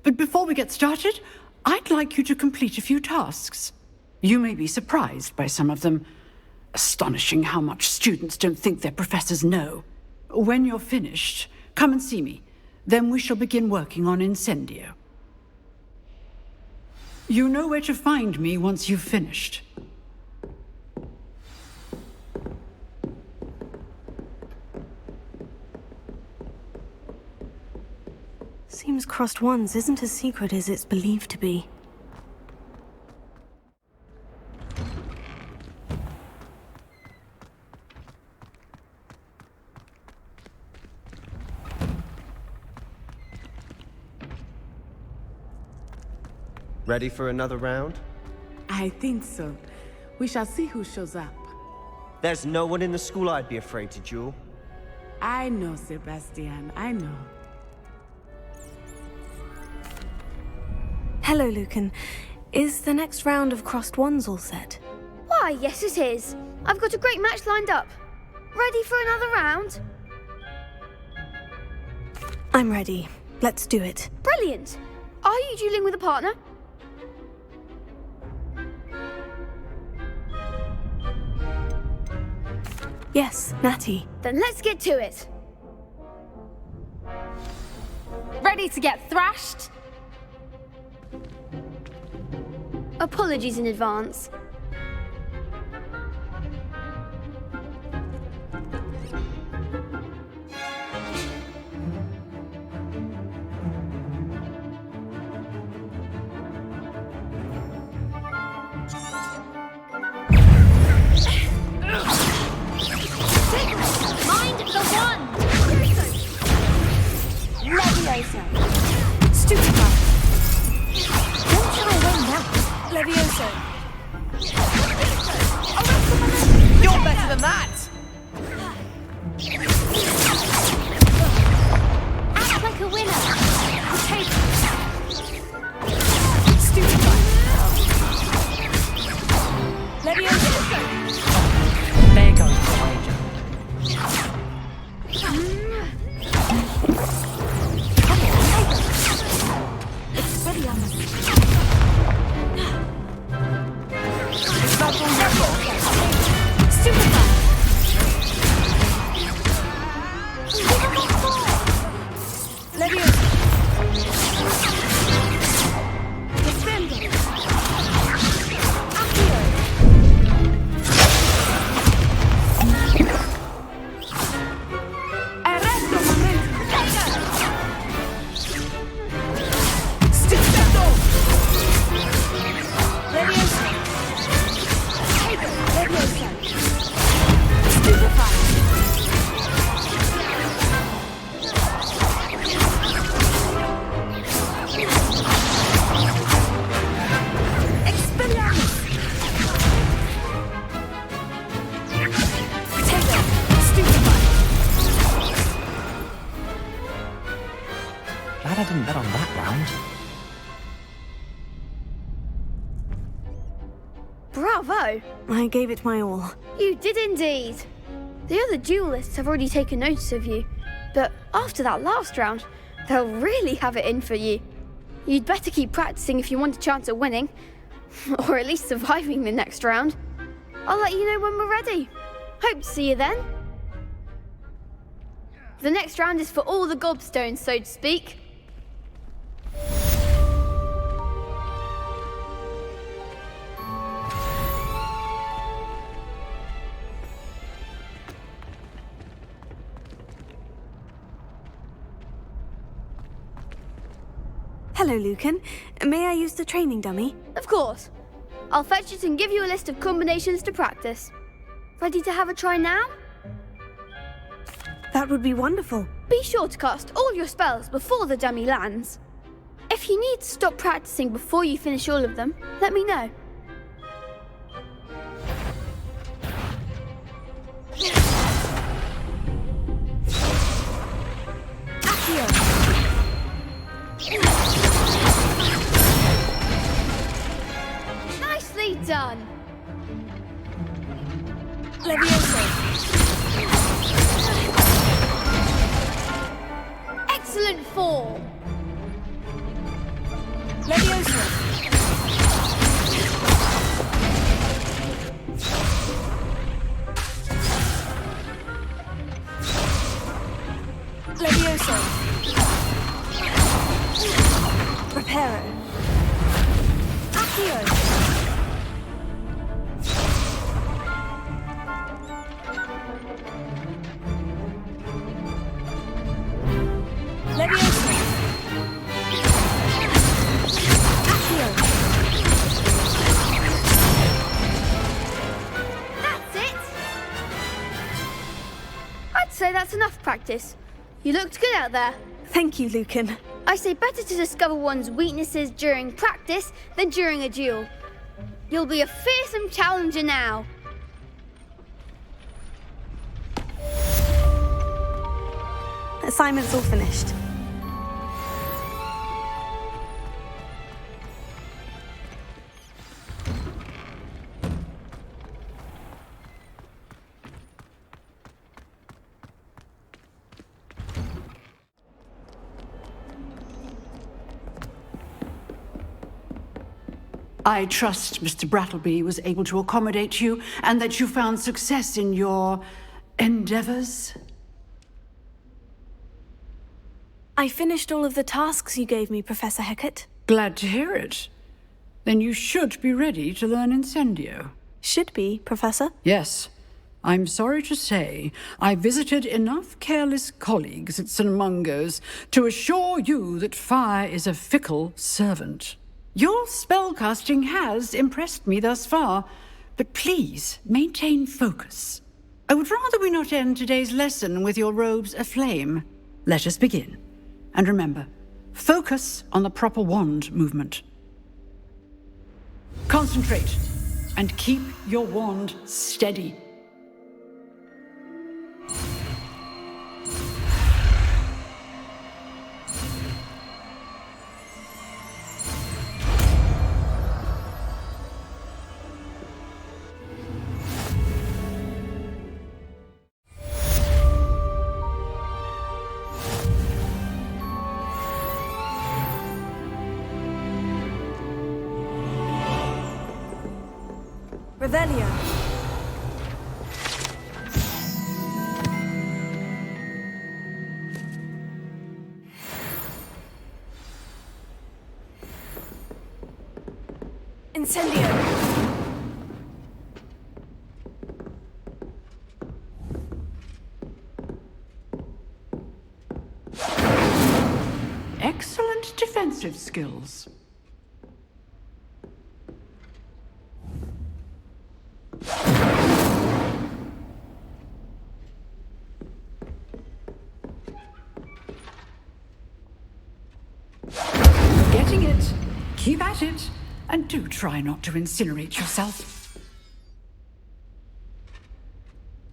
But before we get started, I'd like you to complete a few tasks. You may be surprised by some of them. Astonishing how much students don't think their professors know. When you're finished, come and see me. Then we shall begin working on Incendio. You know where to find me once you've finished. Seems Crossed Wands isn't as secret as it's believed to be. Ready for another round? I think so. We shall see who shows up. There's no one in the school I'd be afraid to duel. I know, Sebastian, I know. Hello, Lucan. Is the next round of Crossed Wands all set? Why, yes it is. I've got a great match lined up. Ready for another round? I'm ready. Let's do it. Brilliant. Are you dueling with a partner? Yes, Natty. Then let's get to it. Ready to get thrashed? Apologies in advance. Mind the wand! Levioso. Stupefy. Don't try away now. Levioso. You're better than that! Act like a winner. Okay. Stupefy. Levioso. There goes the wager. It's ready on the... Stupefy. Levioso. Defendo. Accio. Arresto momento. Stupendo. Levioso. Didn't bet on that round. Bravo! I gave it my all. You did indeed. The other duelists have already taken notice of you, but after that last round, they'll really have it in for you. You'd better keep practicing if you want a chance at winning, or at least surviving the next round. I'll let you know when we're ready. Hope to see you then. The next round is for all the gobstones, so to speak. Hello, Lucan. May I use the training dummy? Of course. I'll fetch it and give you a list of combinations to practice. Ready to have a try now? That would be wonderful. Be sure to cast all your spells before the dummy lands. If you need to stop practicing before you finish all of them, let me know. Nicely done. Levioso. Excellent fall. Levioso. Levioso. Reparo. Accio. Levioso. Accio. That's it. I'd say that's enough practice. You looked good out there. Thank you, Lucan. I say better to discover one's weaknesses during practice than during a duel. You'll be a fearsome challenger now. Assignment's all finished. I trust Mr. Brattleby was able to accommodate you and that you found success in your endeavors. I finished all of the tasks you gave me, Professor Hecat. Glad to hear it. Then you should be ready to learn Incendio. Should be, Professor? Yes. I'm sorry to say, I visited enough careless colleagues at St. Mungo's to assure you that fire is a fickle servant. Your spellcasting has impressed me thus far, but please maintain focus. I would rather we not end today's lesson with your robes aflame. Let us begin. And remember, focus on the proper wand movement. Concentrate and keep your wand steady. Revelio. Incendio. Excellent defensive skills. Getting it. Keep at it. And do try not to incinerate yourself.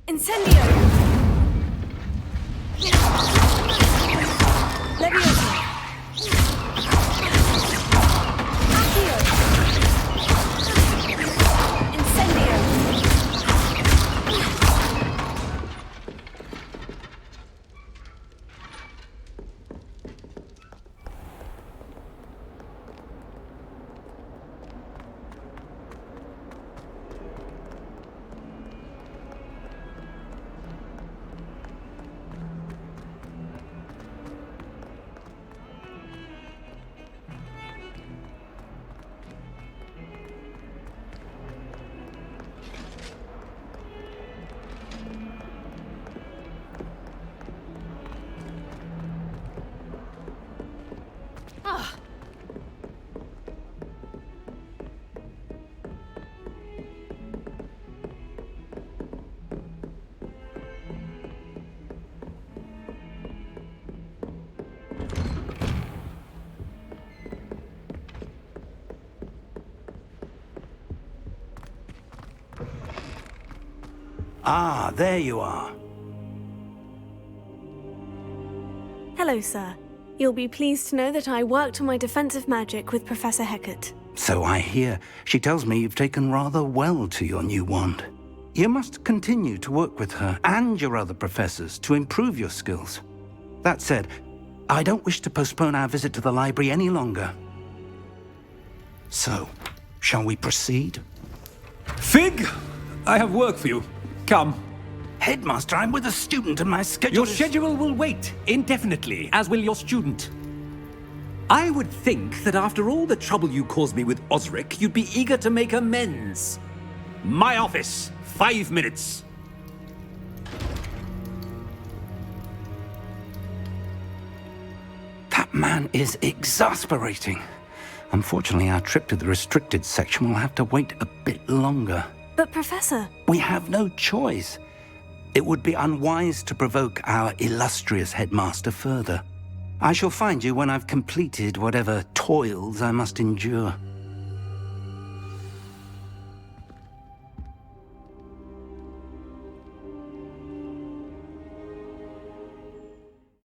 Incendio. Levioso. Ah, there you are. Hello, sir. You'll be pleased to know that I worked on my defensive magic with Professor Hecat. So I hear. She tells me you've taken rather well to your new wand. You must continue to work with her and your other professors to improve your skills. That said, I don't wish to postpone our visit to the library any longer. So, shall we proceed? Fig! I have work for you. Come. Headmaster, I'm with a student and my schedule Your schedule will wait indefinitely, as will your student. I would think that after all the trouble you caused me with Osric, you'd be eager to make amends. My office, 5 minutes. That man is exasperating. Unfortunately, our trip to the restricted section will have to wait a bit longer. But, Professor... We have no choice. It would be unwise to provoke our illustrious headmaster further. I shall find you when I've completed whatever toils I must endure.